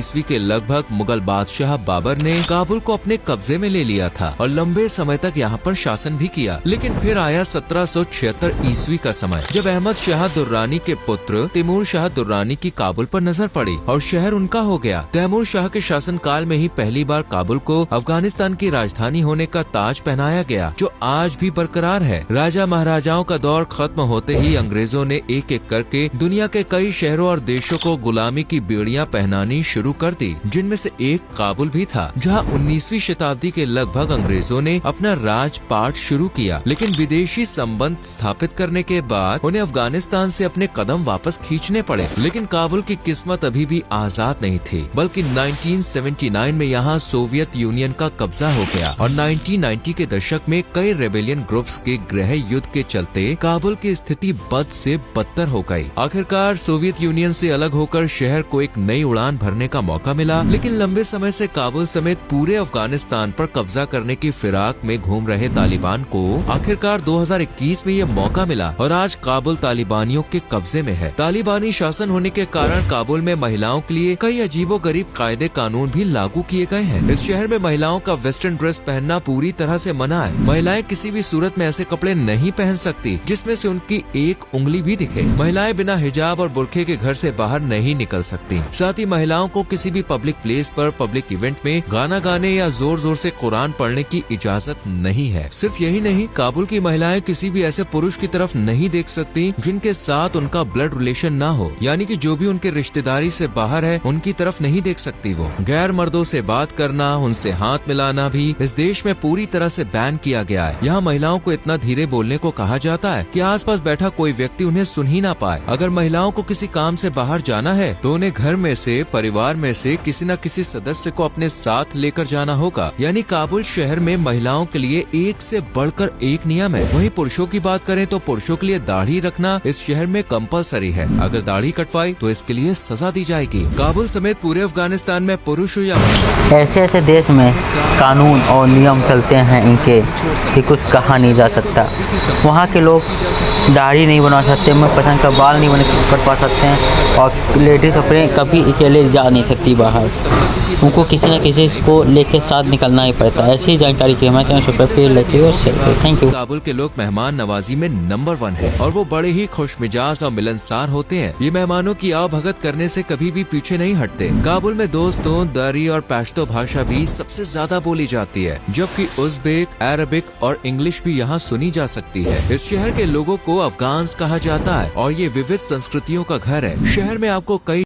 ईस्वी के लगभग मुगल बादशाह बाबर ने काबुल को अपने कब्जे में ले लिया था और लंबे समय तक यहाँ पर शासन भी किया। लेकिन फिर आया 1776 ईस्वी का समय, जब अहमद शाह दुर्रानी के पुत्र तैमूर शाह दुर्रानी की काबुल पर नजर पड़ी और शहर उनका हो गया। तैमूर शाह के शासन काल में ही पहली बार काबुल को अफगानिस्तान की राजधानी होने का ताज पहनाया गया, जो आज भी बरकरार है। राजा महाराजाओं का दौर खत्म होते ही अंग्रेजों ने एक एक करके दुनिया के कई शहरों और देशों को गुलामी की बेड़ियां पहनानी शुरू कर दी, जिनमें से एक काबुल भी था, जहां 19वीं शताब्दी के लगभग अंग्रेजों ने अपना राजपाट शुरू किया। लेकिन विदेशी संबंध स्थापित करने के बाद उन्हें अफगानिस्तान से अपने कदम वापस खींचने पड़े। लेकिन काबुल की किस्मत अभी भी आजाद नहीं थी, बल्कि 1979 में यहाँ सोवियत यूनियन का कब्जा हो गया और 1990 के दशक में कई रेबेलियन ग्रुप्स के गृह युद्ध के चलते काबुल की स्थिति बद से बदतर हो गई। आखिरकार सोवियत यूनियन से अलग होकर शहर को एक नई उड़ान भरने का मौका मिला। लेकिन लंबे समय से काबुल समेत पूरे अफगानिस्तान पर कब्जा करने की फिराक में घूम रहे तालिबान को आखिरकार 2021 में ये मौका मिला और आज काबुल तालिबानियों के कब्जे में है। तालिबानी शासन होने के कारण काबुल में महिलाओं के लिए कई अजीबोगरीब कायदे कानून भी लागू किए गए हैं। इस शहर में महिलाओं का वेस्टर्न ड्रेस पहनना पूरी तरह से मना है। महिलाएं किसी भी सूरत में ऐसे कपड़े नहीं पहन सकती जिसमें से उनकी एक उंगली भी दिखे। महिलाएं बिना हिजाब और बुर्के के घर से बाहर नहीं निकल सकती। साथ ही महिलाओं को किसी भी पब्लिक प्लेस पर पब्लिक इवेंट में गाना गाने या जोर जोर से कुरान पढ़ने की इजाजत नहीं है। सिर्फ यही नहीं, काबुल की महिलाएं किसी भी ऐसे पुरुष की तरफ नहीं देख सकती जिनके साथ उनका ब्लड रिलेशन ना हो, यानी कि जो भी उनके रिश्तेदारी से बाहर है उनकी तरफ नहीं देख सकती वो। गैर मर्दों से बात करना, उनसे हाथ मिलाना भी इस देश में पूरी तरह से बैन किया गया है। यहाँ महिलाओं को इतना धीरे बोलने को कहा जाता है कि आसपास बैठा कोई व्यक्ति उन्हें सुन ही ना पाए। अगर महिलाओं को किसी काम से बाहर जाना है तो उन्हें घर में से, परिवार में से किसी न किसी सदस्य को अपने साथ लेकर जाना होगा। यानी काबुल शहर में महिलाओं के लिए एक से बढ़कर एक नियम है। वहीं पुरुषों की बात करें तो पुरुषों के लिए दाढ़ी रखना इस शहर में कंपलसरी है। अगर दाढ़ी कटवाई तो इसके लिए सजा दी जाएगी। काबुल समेत पूरे अफगानिस्तान में पुरुष हो या ऐसे ऐसे देश में कानून और नियम चलते हैं इनके कि कुछ कहा नहीं जा सकता। वहाँ के लोग दाढ़ी नहीं बना सकते, मैं पसंद का बाल नहीं कटवा सकते हैं और लेडीज अपने कभी अकेले जा नहीं सकती बाहर। उनको किसी न किसी को लेके साथ निकलना ही पड़ता है। ऐसी जानकारी की हमारे चैनल पर पेड़ लेते हो। Thank you. काबुल के लोग मेहमान नवाजी में नंबर 1 है और वो बड़े ही खुशमिजाज और मिलनसार होते हैं। ये मेहमानों की आवभगत करने से कभी भी पीछे नहीं हटते। काबुल में दोस्तों, दरी और पश्तो भाषा भी सबसे ज्यादा बोली जाती है, जबकि उज़्बेक, अरबिक और इंग्लिश भी यहाँ सुनी जा सकती है। इस शहर के लोगों को अफगान्स कहा जाता है और ये विविध संस्कृतियों का घर है। शहर में आपको कई